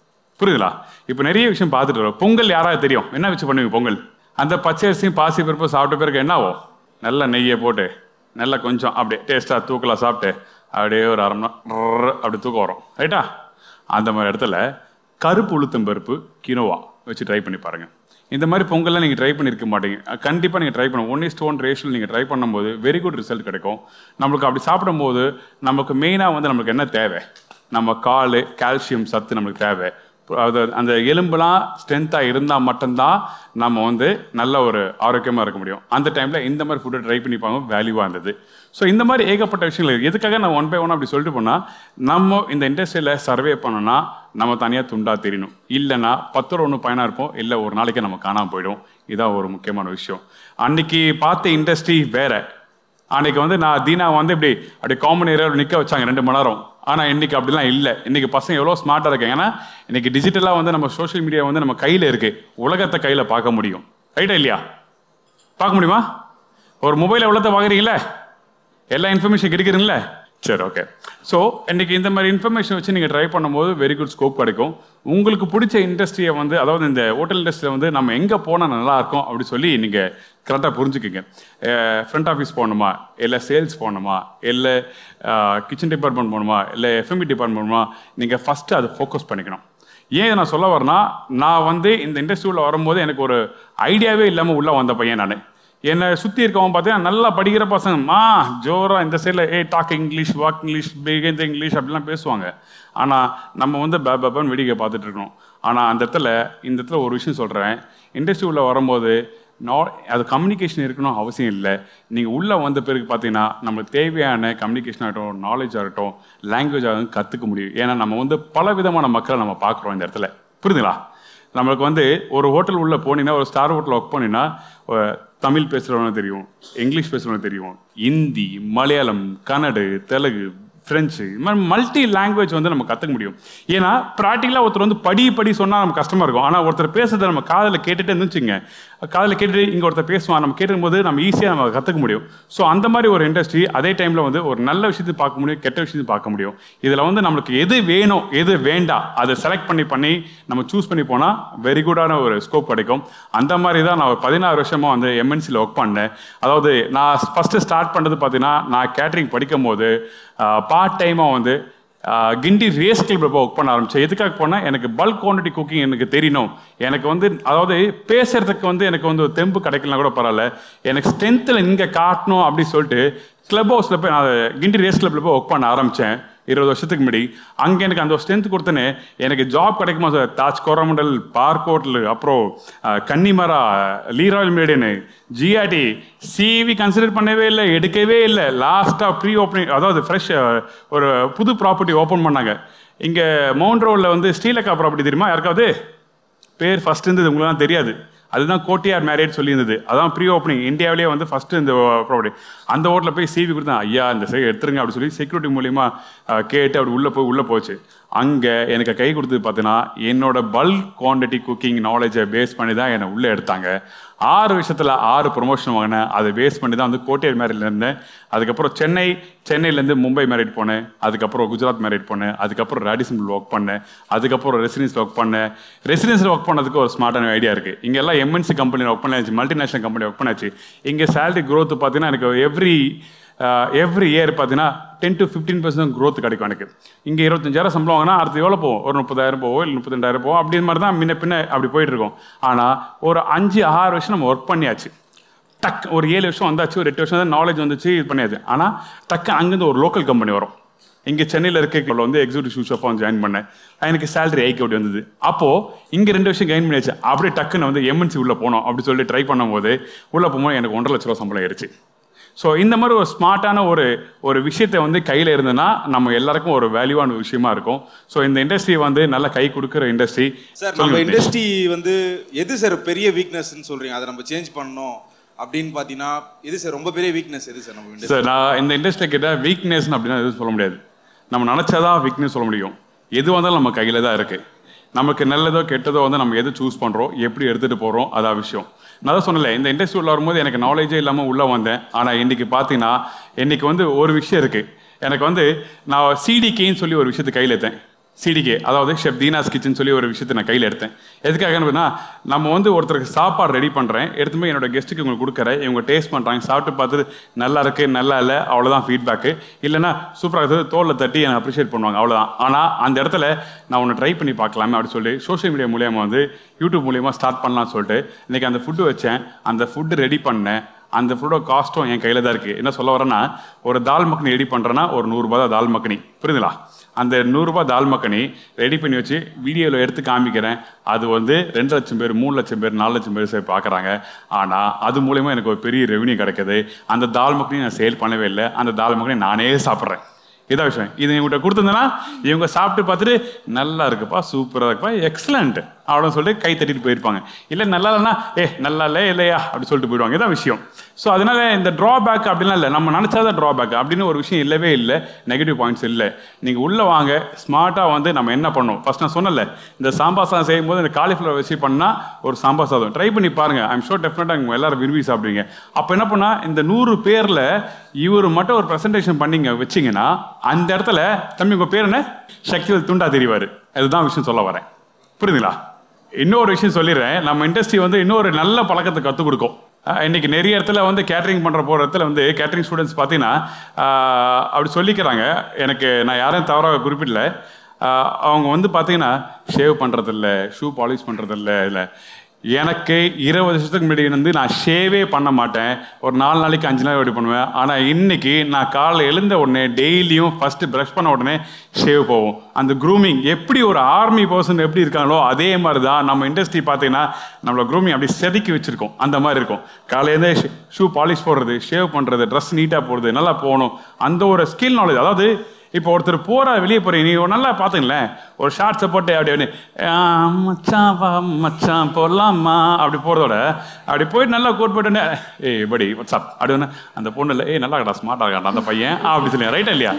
புரியுதுங்களா? இப்போ நிறைய விஷயம் பார்த்துட்டு வரோம். பொங்கல் யாராவது தெரியும் என்ன வச்சு பண்ணுவீங்க? பொங்கல் அந்த பச்சை அரிசியும் பாசி பருப்பும் சாப்பிட்ட பிறகு என்ன ஆகும்? நல்லா நெய்யை போட்டு நல்லா கொஞ்சம் அப்படியே டேஸ்ட்டாக தூக்கலாக சாப்பிட்டு அப்படியே ஒரு 1/2 மணி நேரம் அப்படி தூக்கம் வரும், ரைட்டா? அந்த மாதிரி இடத்துல கருப்பு உளுத்தம் பருப்பு கினோவா வச்சு ட்ரை பண்ணி பாருங்கள். இந்த மாதிரி பொங்கல்லாம் நீங்கள் ட்ரை பண்ணியிருக்க மாட்டீங்க. கண்டிப்பாக நீங்கள் ட்ரை பண்ணணும். 1:1 ரேஷியோவில் நீங்கள் ட்ரை பண்ணும்போது வெரி குட் ரிசல்ட் கிடைக்கும். நம்மளுக்கு அப்படி சாப்பிடும்போது நமக்கு மெயினாக வந்து நம்மளுக்கு என்ன தேவை? நம்ம கால்சியம் சத்து நம்மளுக்கு தேவை. அது அந்த எலும்புலாம் ஸ்ட்ரென்த்தாக இருந்தால் மட்டும்தான் நம்ம வந்து நல்ல ஒரு ஆரோக்கியமாக இருக்க முடியும். அந்த டைமில் இந்த மாதிரி ஃபுட்டை ட்ரை பண்ணி பார்க்க வேல்யூவாக இருந்தது. ஸோ இந்த மாதிரி ஏகப்பட்ட விஷயங்கள். எதுக்காக நான் 1 by 1 அப்படி சொல்லிட்டு போனால், நம்ம இந்த இண்டஸ்ட்ரியில் சர்வே பண்ணோன்னா நம்ம தனியாக துண்டாக தெரியணும். இல்லைன்னா 10 1 பயனாக இருப்போம், இல்லை ஒரு நாளைக்கு நம்ம காணாமல் போயிடும். இதான் ஒரு முக்கியமான விஷயம். அன்னைக்கு பார்த்த இண்டஸ்ட்ரி வேற. அன்னைக்கு வந்து நான் தீனா வந்து அப்படி காமன் ஏரியாவில் நிற்க வச்சாங்க 2 மணி நேரம். ஆனால் இன்றைக்கி அப்படிலாம் இல்லை. இன்றைக்கி பசங்க எவ்வளோ ஸ்மார்ட்டாக இருக்காங்க. ஏன்னா இன்றைக்கி டிஜிட்டலாக வந்து நம்ம சோஷியல் மீடியா வந்து நம்ம கையில் இருக்குது. உலகத்தை கையில் பார்க்க முடியும், ரைட்டா இல்லையா? பார்க்க முடியுமா? ஒரு மொபைலை எவ்வளோத்த பார்க்குறீங்களே, எல்லா இன்ஃபர்மேஷன் கிடைக்கிறீங்களே. சரி, ஓகே. ஸோ இன்றைக்கி இந்த மாதிரி இன்ஃபர்மேஷன் வச்சு நீங்கள் ட்ரை பண்ணும்போது வெரி குட் ஸ்கோப் கிடைக்கும். உங்களுக்கு பிடிச்ச இண்டஸ்ட்ரியை வந்து, அதாவது இந்த ஹோட்டல் இண்டஸ்ட்ரியில் வந்து நம்ம எங்கே போனால் நல்லாயிருக்கும் அப்படி சொல்லி நீங்கள் கரெக்டாக புரிஞ்சுக்கிங்க. ஃப்ரண்ட் ஆஃபீஸ் போகணுமா, இல்லை சேல்ஸ் போகணுமா, இல்லை கிச்சன் டிபார்ட்மெண்ட் போகணுமா, இல்லை எஃப்எம்பி டிபார்ட்மெண்ட் போகணுமா, நீங்கள் ஃபஸ்ட்டு அதை ஃபோக்கஸ் பண்ணிக்கணும். ஏன் நான் சொல்ல வரேன்னா, நான் வந்து இந்த இண்டஸ்ட்ரி உள்ள வரும்போது எனக்கு ஒரு ஐடியாவே இல்லாமல் உள்ளே வந்த பையன் நான். என்னை சுற்றி இருக்கவங்க பார்த்தீங்கன்னா நல்லா படிக்கிற பசங்க ஜோராக இந்த சைடில் டாக் இங்கிலீஷ், வாக் இங்கிலீஷ், பிகேந்த இங்கிலீஷ் அப்படிலாம் பேசுவாங்க. ஆனால் நம்ம வந்து பேப்பான்னு வேடிக்கை பார்த்துட்டு இருக்கணும். ஆனால் இந்த இடத்துல ஒரு விஷயம் சொல்கிறேன். இண்டஸ்ட்ரி உள்ள வரும்போது அது கம்யூனிகேஷன் இருக்கணும் அவசியம் இல்லை. நீங்கள் உள்ளே வந்த பிறகு பார்த்தீங்கன்னா நம்மளுக்கு தேவையான கம்யூனிகேஷன் ஆகட்டும், நாலேஜ் ஆகட்டும், லாங்குவேஜ் ஆகட்டும் கற்றுக்க முடியும். ஏன்னா நம்ம வந்து பல விதமான மக்களை நம்ம பார்க்குறோம் இந்த இடத்துல. புரியுதுங்களா? நம்மளுக்கு வந்து ஒரு ஹோட்டல் உள்ளே போனீங்கன்னா, ஒரு ஸ்டார் ஹோட்டலில் ஒர்க் போனீங்கன்னா தமிழ் பேசுகிறவங்க தெரியும், இங்கிலீஷ் பேசுகிறவங்க தெரியும், ஹிந்தி, மலையாளம், கன்னடு, தெலுங்கு, ஃப்ரெஞ்சு, இது மாதிரி மல்டி லாங்குவேஜ் வந்து நம்ம கற்றுக்க முடியும். ஏன்னா ப்ராக்டிக்கலாக ஒருத்தர் வந்து படி சொன்னால் நம்ம கஷ்டமாக இருக்கும். ஆனால் ஒருத்தர் பேசுறதை நம்ம காதில் கேட்டுகிட்டே இருந்துச்சுங்க, காதில் கேட்டுட்டு இங்கே ஒருத்தர் பேசுவான், நம்ம கேட்டுக்கும்போது நம்ம ஈஸியாக நம்ம கற்றுக்க முடியும். ஸோ அந்த மாதிரி ஒரு இண்டஸ்ட்ரி அதே டைமில் வந்து ஒரு நல்ல விஷயத்தை பார்க்க முடியும், கெட்ட விஷயத்தை பார்க்க முடியும். இதில் வந்து நம்மளுக்கு எது வேணும் எது வேண்டாம் அதை செலக்ட் பண்ணி நம்ம சூஸ் பண்ணி போனால் வெரி குட்டான ஒரு ஸ்கோப் கிடைக்கும். அந்த மாதிரி தான் நான் 16 வருஷமாக வந்து எம்என்சியில் ஒர்க் பண்ணேன். அதாவது நான் ஃபஸ்ட்டு ஸ்டார்ட் பண்ணது பார்த்தீங்கன்னா, நான் கேட்ரிங் படிக்கும் போது பார்ட் டைமாக வந்து கிண்டி ரேஸ் கிளப்பில் போய் ஒர்க் பண்ண ஆரம்பித்தேன். எதுக்காக போனால் எனக்கு பல்க் குவான்டிட்டி குக்கிங் எனக்கு தெரியணும். எனக்கு வந்து அதாவது பேசுகிறதுக்கு வந்து எனக்கு வந்து ஒரு தெம்பு கிடைக்கலாம் கூட பரவாயில்ல, எனக்கு ஸ்ட்ரென்த்தில் இங்கே காட்டணும் அப்படின்னு சொல்லிட்டு கிளப் ஹவுஸில் போய் நான் கிண்டி ரேஸ் கிளப்பில் போய் ஒர்க் பண்ண ஆரம்பித்தேன் 20 வருஷத்துக்கு முன்னாடி. அங்கே எனக்கு அந்த ஸ்ட்ரென்த் கொடுத்தேன்னு எனக்கு ஜாப் கிடைக்குமா sir, Taj Coromandel, park hotel, அப்புறம் கன்னிமரா, லீராயல் மேடியனு, ஜிஆர்டி, சிவி கன்சிடர் பண்ணவே இல்லை, எடுக்கவே இல்லை. லாஸ்ட்டாக ப்ரீ ஓப்பனிங், அதாவது ஃப்ரெஷ் ஒரு புது ப்ராப்பர்ட்டி ஓப்பன் பண்ணாங்க இங்கே மவுண்ட் ரோடில் வந்து ஸ்ரீலங்கா ப்ராப்பர்ட்டி. தெரியுமா யாருக்காவது? பேர் ஃபஸ்ட் இருந்தது உங்களுக்குலாம் தெரியாது, அதுதான் கோட்டியார் மேரேஜ் சொல்லியிருந்தது. அதான் ப்ரீ ஓப்பனிங் இந்தியாவிலேயே வந்து ஃபஸ்ட்டு இந்த ப்ராப்பர்ட்டி. அந்த ஹோட்டலில் போய் சிவி கொடுத்தேன், ஐயா இந்த சைடு எடுத்துருங்க அப்படின்னு சொல்லி செக்யூரிட்டி மூலிமா கேட்டு அப்படி உள்ளே போச்சு. அங்கே எனக்கு கை கொடுத்தது பார்த்தீங்கன்னா என்னோட பல்க் குவான்டிட்டி குக்கிங் நாலேஜை பேஸ் பண்ணி தான் என்னை உள்ளே எடுத்தாங்க. 6 விஷயத்தில் 6 ப்ரொமோஷன் வாங்கினேன். அதை பேஸ் பண்ணி தான் வந்து கோட்டையர் மேரிட்ல இருந்தேன். அதுக்கப்புறம் சென்னையிலேருந்து மும்பை மேரிட் போனேன். அதுக்கப்புறம் குஜராத் மேரிட் போனேன். அதுக்கப்புறம் ரேடிசனில் ஒர்க் பண்ணேன். அதுக்கப்புறம் ரெசிடென்ஸில் ஒர்க் பண்ணேன். ரெசிடென்ஸில் ஒர்க் பண்ணதுக்கு ஒரு ஸ்மார்ட்டான ஐடியா இருக்குது. இங்கே எல்லாம் எம்என்சி கம்பெனியில் ஒர்க் பண்ணாச்சு, மல்டிநேஷனல் கம்பெனி ஒர்க் பண்ணாச்சு. இங்கே சேலரி க்ரோத் பார்த்தீங்கன்னா எனக்கு எவ்ரி இயர் பார்த்தீங்கன்னா 10 to 15% க்ரோத் கிடைக்கும் எனக்கு. இங்கே 25,000 சம்பளம் வாங்கினா அடுத்து எவ்வளோ போகும்? ஒரு 30,000 போவோம், இல்லை 32,000 போவோம். அப்படி மாதிரி தான் பின்ன அப்படி போயிட்டு இருக்கோம். ஆனால் ஒரு 5-6 வருஷம் நம்ம ஒர்க் பண்ணியாச்சு. ஒரு 7 வருஷம் வந்தாச்சு, ஒரு 8 வருஷம் தான் நாலேஜ் வந்துச்சு, இது பண்ணியாச்சு. ஆனால் அங்கேருந்து ஒரு லோக்கல் கம்பெனி வரும். இங்கே சென்னையில் இருக்க வந்து எக்ஸிக்யூட்டிவ் ஷூ ஷாப்பாக வந்து ஜாயின் பண்ணேன். எனக்கு சேலரி ஐக்கவுட் வந்தது. அப்போது இங்கே 2 வருஷம் கெயின் பண்ணியாச்சு. அப்படியே டக்குன்னு வந்து எம்என்சி உள்ளே போனோம் அப்படி சொல்லி ட்ரை பண்ணும்போது உள்ளே போகும்போது எனக்கு 1.5 லட்ச ரூபா சம்பளம் ஆயிடுச்சு. ஸோ இந்த மாதிரி ஒரு ஸ்மார்ட்டான ஒரு விஷயத்தை வந்து கையில் இருந்ததுன்னா நம்ம எல்லாருக்கும் ஒரு வேல்யூவான விஷயமா இருக்கும். ஸோ இந்த இண்டஸ்ட்ரி வந்து நல்ல கை கொடுக்குற இண்டஸ்ட்ரி. சார் நம்ம இண்டஸ்ட்ரி வந்து எது சார் பெரிய வீக்னஸ்ன்னு சொல்றீங்க, அதை நம்ம சேஞ்ச் பண்ணணும் அப்படின்னு பார்த்தீங்கன்னா எது சார் ரொம்ப பெரிய வீக்னஸ்? எது சார் நம்ம இண்டஸ்ட்ரி? சார் நான் இந்த இண்டஸ்ட்ரி கிட்ட வீக்னஸ் அப்படின்னா எதுவும் சொல்ல முடியாது. நம்ம நினச்சாதான் வீக்னஸ் சொல்ல முடியும். எது வந்தாலும் நம்ம கையில் தான் இருக்குது. நமக்கு நல்லதோ கெட்டதோ வந்து நம்ம எது சூஸ் பண்ணுறோம், எப்படி எடுத்துகிட்டு போகிறோம், அதான் விஷயம். நான் தான் சொன்னல, இந்த இண்டஸ்ட்ரி உள்ள வரும்போது எனக்கு நாலேஜே இல்லாமல் உள்ளே வந்தேன். ஆனால் இன்றைக்கி பார்த்தீங்கன்னா இன்றைக்கி வந்து ஒரு விஷயம் இருக்குது. எனக்கு வந்து நான் சிடிகேன்னு சொல்லி ஒரு விஷயத்தை கையில் எடுத்தேன். சிடிகே அதாவது ஷெஃப் தீனாஸ் கிச்சன் சொல்லி ஒரு விஷயத்தை நான் கையில் எடுத்தேன். எதுக்காகன்னா நம்ம வந்து ஒருத்தருக்கு சாப்பாடு ரெடி பண்ணுறேன், எடுத்து போய் என்னோட கெஸ்ட்டுக்கு உங்களுக்கு கொடுக்குறேன். இவங்க டேஸ்ட் பண்ணுறாங்க, சாப்பிட்டு பார்த்துட்டு நல்லா இருக்குது நல்லா இல்லை அவ்வளோதான் ஃபீட்பேக்கு. இல்லைன்னா சூப்பராக இருக்குது தோலில் தட்டி என்னை அப்ரிஷியேட் பண்ணுவாங்க, அவ்வளோதான். ஆனால் அந்த இடத்துல நான் ஒன்று ட்ரை பண்ணி பார்க்கலாமே அப்படின்னு சொல்லி சோஷியல் மீடியா மூலியமாக வந்து யூடியூப் மூலியமாக ஸ்டார்ட் பண்ணலாம்னு சொல்லிட்டு இன்றைக்கி அந்த ஃபுட்டு வச்சேன். அந்த ஃபுட்டு ரெடி பண்ணேன். அந்த ஃபுட்டோட காஸ்ட்டும் என் கையில் தான் இருக்குது. என்ன சொல்ல வரேன்னா, ஒரு தால் மக்னி ரெடி பண்ணுறேன்னா ஒரு 100 ரூபா தான் தால் மக்னி, புரியுதுங்களா? அந்த 100 ரூபா தால் மக்கனி ரெடி பண்ணி வச்சு வீடியோவில் எடுத்து காமிக்கிறேன். அது வந்து 2 லட்சம் பேர், 3 லட்சம் பேர், 4 லட்சம் பேர் சரி பார்க்குறாங்க. ஆனால் அது மூலயமா எனக்கு ஒரு பெரிய ரெவன்யூ கிடைக்குது. அந்த தால் மக்கனி நான் சேல் பண்ணவே இல்லை. அந்த தால் மக்கனி நானே சாப்பிட்றேன். இதான் விஷயம். இது இவங்ககிட்ட கொடுத்துருந்தேன்னா இவங்க சாப்பிட்டு பார்த்துட்டு நல்லா இருக்குப்பா, சூப்பராக இருக்குப்பா, எக்ஸலண்ட் அப்படின்னு சொல்லிட்டு கை தட்டிட்டு போயிருப்பாங்க. இல்லை நல்லா இல்லைன்னா நல்லா இல்லை இல்லையா அப்படி சொல்லிட்டு போயிடுவாங்க. இதான் விஷயம். ஸோ அதனால இந்த ட்ராபேக் அப்படிலாம் இல்லை. நம்ம நினச்சாதான் ட்ராபேக் அப்படின்னு ஒரு விஷயம் இல்லவே இல்லை. நெகட்டிவ் பாயிண்ட்ஸ் இல்லை. நீங்கள் உள்ளே வாங்க, ஸ்மார்ட்டாக வந்து நம்ம என்ன பண்ணணும். ஃபர்ஸ்ட் நான் சொன்னல, இந்த சாம்பார் சாதம் செய்யும்போது இந்த காலிஃப்ளவர் வச்சு பண்ணால் ஒரு சாம்பார் சாதம் ட்ரை பண்ணி பாருங்கள். ஐம் ஷோர் டெஃபினட்டாக எல்லாரும் விரும்பி சாப்பிடுவீங்க. அப்போ என்ன பண்ணால் இந்த 100 பேரில் இவர் மட்டும் ஒரு ப்ரெசன்டேஷன் பண்ணிங்க வச்சிங்கன்னா அந்த இடத்துல தம்பி உங்கள் பேர் என்ன, சக்திவேல் துண்டா தெரிவார். அதுதான் விஷயம் சொல்ல வரேன், புரியுதுங்களா? இன்னொரு விஷயம் சொல்லிடுறேன். நம்ம இண்டஸ்ட்ரி வந்து இன்னொரு நல்ல பழக்கத்தை கற்றுக் கொடுக்கும். இன்றைக்கி நிறைய இடத்துல வந்து கேட்ரிங் பண்ணுற போகிற இடத்துல வந்து கேட்ரிங் ஸ்டூடெண்ட்ஸ் பார்த்தீங்கன்னா அப்படி சொல்லிக்கிறாங்க. எனக்கு நான் யாரையும் தவறாக குறிப்பிடல. அவங்க வந்து பார்த்தீங்கன்னா ஷேவ் பண்ணுறதில்ல, ஷூ பாலிஷ் பண்ணுறதில்ல. இல்லை, எனக்கு 20 வருஷத்துக்கு முன்னாடி வந்து நான் ஷேவே பண்ண மாட்டேன். ஒரு 4 நாளைக்கு 5 நாள் ரெடி பண்ணுவேன். ஆனால் இன்றைக்கி நான் காலைல எழுந்த உடனே டெய்லியும் ஃபஸ்ட்டு ப்ரஷ் பண்ண உடனே ஷேவ் போவோம். அந்த க்ரூமிங் எப்படி ஒரு ஆர்மி பர்சன் எப்படி இருக்காங்களோ அதே மாதிரி தான் நம்ம இண்டஸ்ட்ரி பார்த்தீங்கன்னா நம்மளோட க்ரூமிங் அப்படி செதுக்கி வச்சுருக்கோம். அந்த மாதிரி இருக்கும். காலையிலேருந்தே ஷூ பாலிஷ் போடுறது, ஷேவ் பண்ணுறது, ட்ரெஸ் நீட்டாக போடுறது, நல்லா போகணும். அந்த ஒரு ஸ்கில் நாலேஜ். அதாவது இப்போ ஒருத்தர் போகிறா வெளியே போகிறீங்க, நீங்கள் நல்லா பார்த்துங்களேன், ஒரு ஷார்ட்ஸை போட்டு அப்படி மச்சான் வா மச்சான் போடலாமா அப்படி போகிறதோட அப்படி போயிட்டு நல்லா கோட் போட்டு படி வாட்ஸ்அப் அப்படி ஒன்று அந்த பொண்ணு இல்லை நல்லா இருக்கா ஸ்மார்ட்டாக இருக்காண்டா அந்த பையன் அப்படி சொல்லுங்க. ரைட்டா இல்லையா?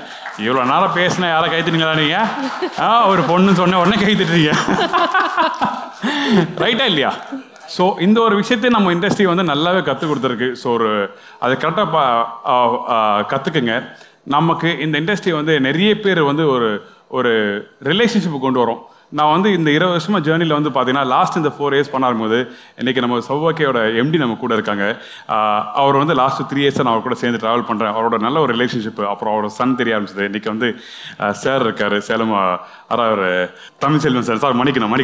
இவ்வளோ நேரம் பேசினா யாரை கை தட்டுங்களா நீங்கள்? ஒரு பொண்ணு சொன்ன உடனே கை தட்டுறீங்க. ரைட்டா இல்லையா? ஸோ இந்த ஒரு விஷயத்தை நம்ம இண்டஸ்ட்ரி வந்து நல்லாவே கற்றுக் கொடுத்துருக்கு. ஸோ அதை கரெக்டாக கற்றுக்குங்க. நமக்கு இந்த இண்டஸ்ட்ரி வந்து நிறைய பேர் வந்து ஒரு ரிலேஷன்ஷிப் கொண்டு வரும். நான் வந்து இந்த 20 வருஷமா ஜேர்னியில் வந்து பார்த்தீங்கன்னா லாஸ்ட் இந்த 4 இயர்ஸ் பண்ண ஆகும்போது இன்றைக்கி நம்ம சௌபாக்கியோட எம்டி நம்ம கூட இருக்காங்க. அவர் வந்து லாஸ்ட் 3 இயர்ஸாக நான் அவர் கூட சேர்ந்து ட்ராவல் பண்ணுறேன். அவரோட நல்ல ஒரு ரிலேஷன்ஷிப். அப்புறம் அவரோட சன் தெரிய ஆரம்பிச்சது. இன்றைக்கி வந்து சார் இருக்கார் சேலம், அவர் தமிழ் செல்வன் சார் மன்னிக்கணும்.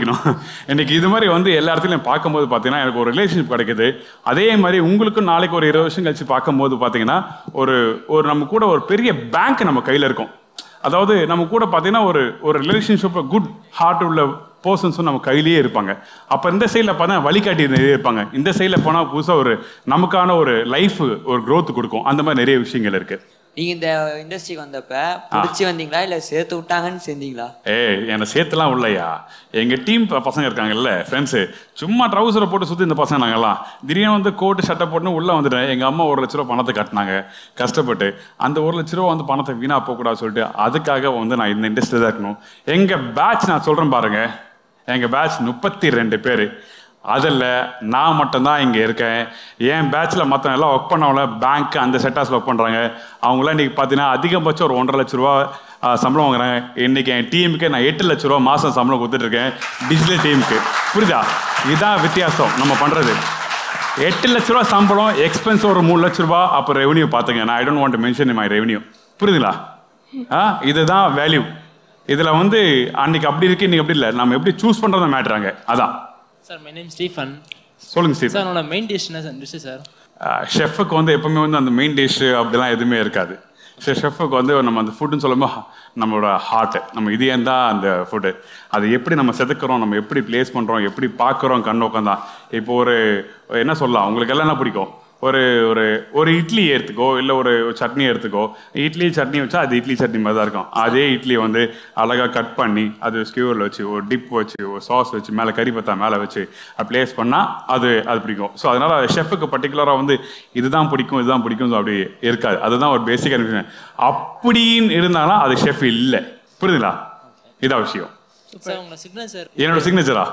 இன்றைக்கி இது மாதிரி வந்து எல்லா இடத்துலையும் பார்க்கும்போது பார்த்தீங்கன்னா எனக்கு ஒரு ரிலேஷன்ஷிப் கிடைக்குது. அதே மாதிரி உங்களுக்கும் நாளைக்கு ஒரு 20 வருஷம் கழிச்சு பார்க்கும்போது பார்த்தீங்கன்னா ஒரு நம்ம கூட ஒரு பெரிய பேங்க் நம்ம கையில் இருக்கும். அதாவது நம்ம கூட பார்த்தீங்கன்னா ஒரு ரிலேஷன்ஷிப் குட் ஹார்ட் உள்ள பர்சன்ஸும் நம்ம கையிலேயே இருப்பாங்க. அப்போ இந்த சைடில் பார்த்தா வழிகாட்டி நிறைய இருப்பாங்க. இந்த சைடில் போனால் புதுசாக நமக்கான ஒரு லைஃப் ஒரு க்ரோத் கொடுக்கும். அந்த மாதிரி நிறைய விஷயங்கள் இருக்குது. நீங்கள் இந்த இண்டஸ்ட்ரிக்கு வந்தப்ப பிடிச்சி வந்தீங்களா இல்லை சேர்த்து விட்டாங்கன்னு சேர்ந்தீங்களா? என்னை சேர்த்துலாம் இல்லையா, எங்கள் டீம் பசங்க இருக்காங்கல்ல ஃப்ரெண்ட்ஸு, சும்மா ட்ரௌசரை போட்டு சுற்றி இந்த பசங்க நாங்கள்லாம் திடீர்னு வந்து கோட்டு சட்டை போட்டுன்னு உள்ளே வந்துட்டேன். எங்கள் அம்மா 1 லட்ச ரூபா பணத்தை கட்டினாங்க கஷ்டப்பட்டு. அந்த 1 லட்ச ரூபா வந்து பணத்தை வீணாக போகக்கூடாது சொல்லிட்டு அதுக்காக வந்து நான் இந்த இண்டஸ்ட்ரியில் தான் இருக்கணும். எங்கள் பேட்ச் நான் சொல்கிறேன் பாருங்கள், எங்கள் பேட்ச் 32 பேர். அதில் நான் மட்டும்தான் இங்கே இருக்கேன். என் பேட்சில் மற்ற எல்லாம் ஒர்க் பண்ணவங்கள பேங்க் அந்த செக்டார்ஸில் ஒர்க் பண்ணுறாங்க. அவங்களாம் இன்றைக்கி பார்த்தீங்கன்னா அதிகபட்சம் ஒரு 1.5 லட்ச ரூபா சம்பளம் வாங்குறேன். இன்றைக்கி என் டீமுக்கு நான் 8 லட்ச ரூபா மாதம் சம்பளம் கொடுத்துட்ருக்கேன் டிஜிட்டல் டீமுக்கு. புரியுதா? இதுதான் வித்தியாசம் நம்ம பண்ணுறது. 8 லட்ச ரூபா சம்பளம், எக்ஸ்பென்ஸ் ஒரு 3 லட்ச ரூபா. அப்போ ரெவன்யூ பார்த்துங்க. நான் I don't want to mention my revenue. புரியுதுங்களா? இதுதான் வேல்யூ. இதில் வந்து அன்றைக்கி அப்படி இருக்குது, இன்றைக்கி அப்படி இல்லை. நம்ம எப்படி சூஸ் பண்ணுறத மேட்ராங்க. அதான் சார். My name Stephen. சொல்லுங்கள் ஸ்டீஃபன். சார் என்னோட மெயின் டிஷ் என்ன சார்? ஷெஃபுக்கு வந்து எப்பவுமே வந்து அந்த மெயின் டிஷ் அப்படிலாம் எதுவுமே இருக்காது. சரி, ஷெஃபுக்கு வந்து நம்ம அந்த ஃபுட்டுன்னு சொல்லும்போது நம்மளோட ஹார்ட்டு, நம்ம இதயம் தான் அந்த ஃபுட்டு. அது எப்படி நம்ம செதுக்கிறோம், நம்ம எப்படி பிளேஸ் பண்ணுறோம், எப்படி பார்க்குறோம் கண் உட்காந்தான். இப்போ என்ன சொல்லலாம், உங்களுக்கு எல்லாம் என்ன பிடிக்கும்? ஒரு இட்லி எடுத்துக்கோ, இல்லை ஒரு சட்னி எடுத்துக்கோ. இட்லி சட்னி வச்சா அது இட்லி சட்னி மாதிரி தான் இருக்கும். அதே இட்லி வந்து அழகாக கட் பண்ணி அது ஸ்கியூரில் வச்சு ஒரு டிப் வச்சு ஒரு சாஸ் வச்சு மேலே கறி பத்தா மேலே வச்சு ப்ளேஸ் பண்ணால் அது பிடிக்கும். ஸோ அதனால் ஷெஃபுக்கு பர்டிகுலராக வந்து இதுதான் பிடிக்கும் அப்படி இருக்காது. அதுதான் ஒரு பேசிக்கான விஷயம். அப்படின்னு இருந்தாலும் அது ஷெஃப் இல்லை. புரியுதுங்களா? இதான் விஷயம். என்னோட சிக்னேச்சரா?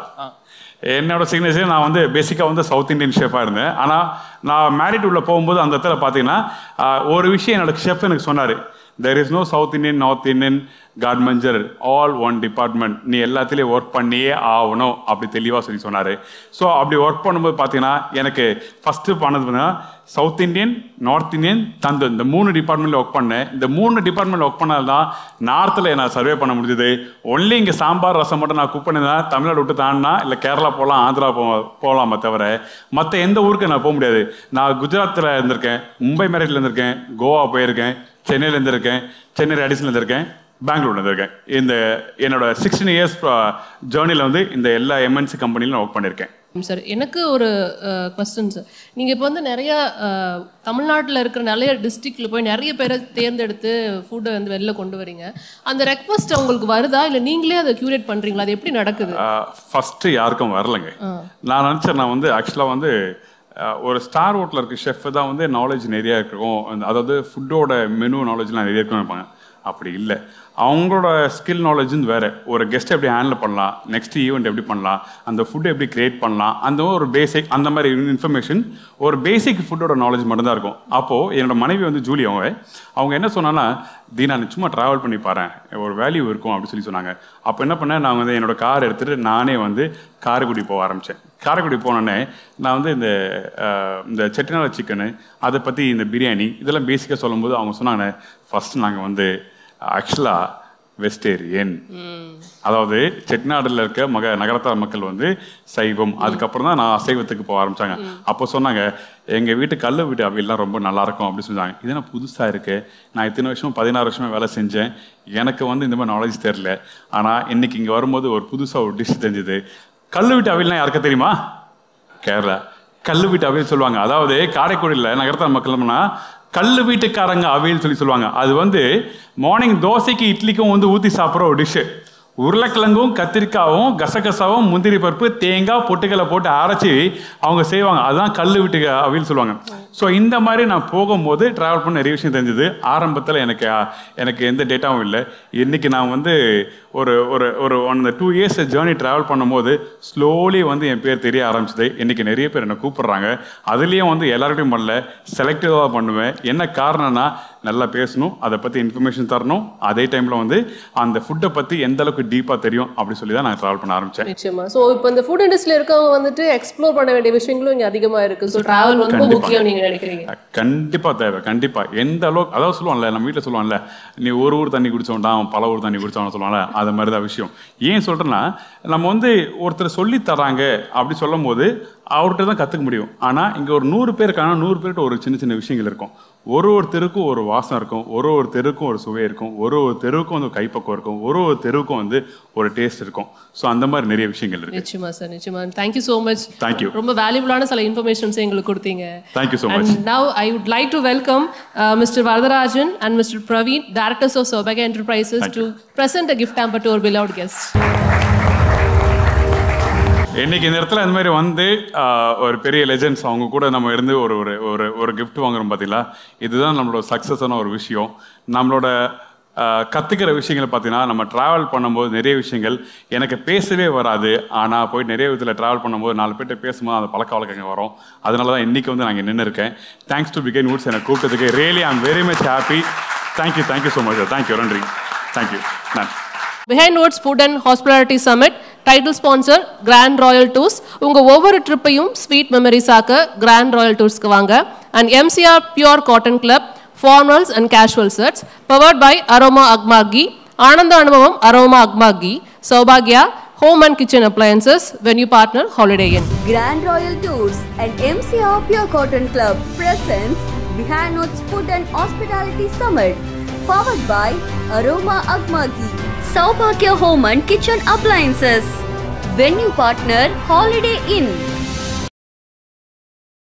என்னோட சிக்னேச்சர் நான் வந்து பேசிக்காக வந்து சவுத் இண்டியன் ஷெஃபாக இருந்தேன். ஆனால் நான் மேரிட் உள்ள போகும்போது அந்த இடத்துல பார்த்தீங்கன்னா ஒரு விஷயம் என்னோட ஷெஃப் எனக்கு சொன்னார். There is no South Indian, North Indian, garde manger, all one department. நீ எல்லாத்துலேயும் ஒர்க் பண்ணியே ஆகணும் அப்படி தெளிவாக சொன்னார். ஸோ அப்படி ஒர்க் பண்ணும்போது பார்த்தீங்கன்னா எனக்கு ஃபஸ்ட்டு பண்ணது பார்த்தீங்கன்னா south Indian, North Indian, tandoor, இந்த 3 டிபார்ட்மெண்ட்டில் ஒர்க் பண்ணேன். இந்த 3 டிபார்ட்மெண்ட்டில் ஒர்க் பண்ணால் தான் நார்த்தில் நான் சர்வே பண்ண முடிஞ்சது. ஒன்லி இங்கே சாம்பார் ரசம் மட்டும் நான் குக் பண்ணியிருந்தேன். தமிழ்நாடு விட்டு தாண்டினா இல்லை கேரளா போகலாம், ஆந்திரா போகலாமே தவிர மற்ற எந்த ஊருக்கு நான் போக முடியாது. நான் குஜராத்தில் இருந்திருக்கேன், மும்பை மேரிட்டில் இருந்திருக்கேன், கோவா போயிருக்கேன், சென்னையில் இருந்திருக்கேன், சென்னை ரேடிஸில் இருந்திருக்கேன், பெங்களூர்ல இருந்திருக்கேன். இந்த என்னோட 16 இயர்ஸ் ஜேர்னியில் வந்து இந்த எல்லா எம்என்சி கம்பெனிலும் நான் ஒர்க் பண்ணியிருக்கேன். சார், எனக்கு ஒரு கொஸ்டின் சார். நீங்கள் இப்போ வந்து நிறையா தமிழ்நாட்டில் இருக்கிற நிறைய டிஸ்ட்ரிக்டில் போய் நிறைய பேரை தேர்ந்தெடுத்து ஃபுட்டை வந்து வெளில கொண்டு வரீங்க. அந்த ரெக்வஸ்ட் உங்களுக்கு வருதா, இல்லை நீங்களே அதை க்யூரேட் பண்ணுறீங்களா? அது எப்படி நடக்குது? ஃபஸ்ட்டு யாருக்கும் வரலைங்க. நான் நினச்சேன், நான் வந்து ஆக்சுவலாக வந்து ஒரு ஸ்டார் ஹோட்டலில் இருக்க ஷெஃப் தான் வந்து நாலேஜ் நிறையா இருக்கும். அதாவது ஃபுட்டோட மெனு நாலேஜ்லாம் நிறைய இருக்குன்னு நினைப்பாங்க. அப்படி இல்லை. அவங்களோட ஸ்கில் நாலேஜ் வேறு. ஒரு கெஸ்ட்டை எப்படி ஹேண்டில் பண்ணலாம், நெக்ஸ்ட் ஈவெண்ட் எப்படி பண்ணலாம், அந்த ஃபுட்டை எப்படி க்ரியேட் பண்ணலாம், அந்த ஒரு பேசிக் அந்த மாதிரி இன்ஃபர்மேஷன், ஒரு பேசிக் ஃபுட்டோட நாலேஜ் மட்டும்தான் இருக்கும். அப்போது என்னோட மனைவி வந்து ஜூலி, அவங்க என்ன சொன்னாங்கன்னா, தீனா நீ சும்மா ட்ராவல் பண்ணி பாரு, ஒரு வேல்யூ இருக்கும் அப்படின்னு சொன்னாங்க. அப்போ என்ன பண்ணேன், நான் வந்து என்னோடய கார் எடுத்துகிட்டு நானே வந்து காரைக்குடி போக ஆரம்பித்தேன். காரைக்குடி போனோடனே நான் வந்து இந்த செட்டிநாடு சிக்கனு, அதை பற்றி இந்த பிரியாணி இதெல்லாம் பேசிக்காக சொல்லும்போது அவங்க சொன்னாங்க, ஃபஸ்ட்டு நாங்கள் வந்து ஆக்சுவலாக வெஜிடேரியன், அதாவது செட்டிநாடுல இருக்க நகரத்தார் மக்கள் வந்து சைவம். அதுக்கப்புறம் தான் நான் அசைவத்துக்கு போக ஆரம்பித்தாங்க. அப்போ சொன்னாங்க, எங்கள் வீட்டு கல் வீட்டு அவையெல்லாம் ரொம்ப நல்லாயிருக்கும் அப்படின்னு சொன்னாங்க. இதெல்லாம் புதுசாக இருக்குது. நான் இத்தனை வருஷம் 16 வருஷமாக வேலை செஞ்சேன், எனக்கு வந்து இந்த மாதிரி நாலேஜ் தெரில. ஆனால் இன்றைக்கி இங்கே வரும்போது ஒரு புதுசாக ஒரு டிஷ் தெரிஞ்சுது. கல் வீட்டு அவையெல்லாம் யாருக்கா தெரியுமா? கேரளா கல் வீட்டு அவையில் சொல்லுவாங்க. அதாவது காரைக்குடியில் நகரத்தார் மக்கள்னா கல் வீட்டுக்காரங்க அவையில் சொல்லுவாங்க. அது வந்து மார்னிங் தோசைக்கு இட்லிக்கும் வந்து ஊற்றி சாப்பிட்ற ஒரு டிஷ்ஷு. உருளைக்கிழங்கும் கத்திரிக்காவும் கசகசாவும் முந்திரி பருப்பு தேங்காய் பொட்டுக்களை போட்டு அரைச்சி அவங்க செய்வாங்க. அதுதான் கல் விட்டு அவியல் சொல்லுவாங்க. ஸோ இந்த மாதிரி நான் போகும்போது ட்ராவல் பண்ண நிறைய விஷயம் தெரிஞ்சது. ஆரம்பத்தில் எனக்கு எந்த டேட்டாவும் இல்லை. இன்றைக்கி நான் வந்து ஒரு ஒரு ஒரு 2 years ஜேர்னி ட்ராவல் பண்ணும்போது ஸ்லோலி வந்து என் பேர் தெரிய ஆரம்பிச்சது. இன்றைக்கி நிறைய பேர் என்னை கூப்பிட்றாங்க. அதுலேயும் வந்து எல்லார்கிட்டையும் பண்ணல, செலக்டிவாக பண்ணுவேன். என்ன காரணம்னா நல்லா பேசணும், அதை பற்றி இன்ஃபர்மேஷன் தரணும், அதே டைமில் வந்து அந்த ஃபுட்டை பற்றி எந்த அளவுக்கு டீப்பாக தெரியும் அப்படி சொல்லி தான் நான் ட்ராவல் பண்ண ஆரம்பித்தேன். நிச்சயமா. ஸோ இப்போ இந்த ஃபுட் இண்டஸ்ட்ரியில் இருக்கவங்க வந்துட்டு எக்ஸ்ப்ளோர் பண்ண வேண்டிய விஷயங்களும் இங்கே அதிகமாக இருக்குது. ஸோ ட்ராவல் ரொம்ப முக்கியம் நீங்கள் நினைக்கிறீங்க? கண்டிப்பாக தேவை. கண்டிப்பாக எந்த அளவுக்கு, அதாவது சொல்லுவாங்கல்ல, நம்ம வீட்டில் சொல்லுவாங்கல்ல, நீ ஒரு ஊர் தண்ணி குடிச்சோண்டா அவன் பல ஊர் தண்ணி குடிச்சவன் சொல்லுவாங்கல்ல, அது மாதிரி தான் விஷயம். ஏன் சொல்கிறேன்னா, நம்ம வந்து ஒருத்தர் சொல்லி தராங்க அப்படி சொல்லும் போது அவர்கிட்ட தான் கற்றுக்க முடியும். ஆனால் இங்கே ஒரு 100 பேருக்கான 100 பேர்கிட்ட ஒரு சின்ன சின்ன விஷயங்கள் இருக்கும். ஒரு தெருவுக்கும் ஒரு வாசம் இருக்கும், ஒரு தெருவுக்கும் ஒரு சுவை இருக்கும், ஒரு தெருவுக்கும் வந்து கைப்பக்கம் இருக்கும், ஒரு தெருவுக்கும் வந்து ஒரு டேஸ்ட் இருக்கும். ஸோ அந்த மாதிரி நிறைய விஷயங்கள் இருக்கு. நிச்சயமா சார், நிச்சயமா. Thank you so much. தேங்க்யூ. ரொம்ப வேல்யூபிளான சில இன்ஃபர்மேஷன்ஸ் எங்களுக்கு கொடுத்தீங்க. Thank you so much. And now I would like to welcome Mr. Varadarajan and Mr. Praveen, directors of Saubhagya Enterprises, to present a gift hamper to our beloved guests. இன்னைக்கு இந்த இடத்துல இந்த மாதிரி வந்து ஒரு பெரிய லெஜெண்ட்ஸ் அவங்க கூட நம்ம இருந்து ஒரு ஒரு ஒரு கிஃப்ட் வாங்குறோம் பார்த்தீங்களா, இதுதான் நம்மளோட சக்ஸஸான ஒரு விஷயம். நம்மளோட கற்றுக்கிற விஷயங்களை பார்த்தீங்கன்னா, நம்ம ட்ராவல் பண்ணும்போது நிறைய விஷயங்கள் எனக்கு பேசவே வராது. ஆனால் போய் நிறைய விதத்தில் ட்ராவல் பண்ணும்போது 4 பேர்கிட்ட பேசும்போது அந்த பழக்க வழக்கங்கள் வரும். அதனால தான் இன்றைக்கி வந்து நாங்கள் நின்று இருக்கேன். தேங்க்ஸ் டு பிகைன் வுட்ஸ் என்னை கூப்பிட்டதுக்கு really I am very much happy. Thank you so much. Thank you. நன்றி. Thank you. Behind Woods Food and Hospitality Summit, title sponsor Grand Royal Tours. உங்க ஒவ்வொரு ட்ரிப்பையும் ஸ்வீட் மெமரிஸ் ஆக்க Grand Royal Toursக்கு வாங்க. And MCR Pure Cotton Club, formals and casual sets, powered by Aroma Agmagi, Ananda Anubhavam Aroma Agmagi, Saubhagya Home and Kitchen Appliances, venue partner Holiday Inn. Grand Royal Tours and MCR Pure Cotton Club presents Behind Woods Food and Hospitality Summit, powered by Aroma Agmagi, Saubhagya Home and Kitchen Appliances, venue partner Holiday Inn.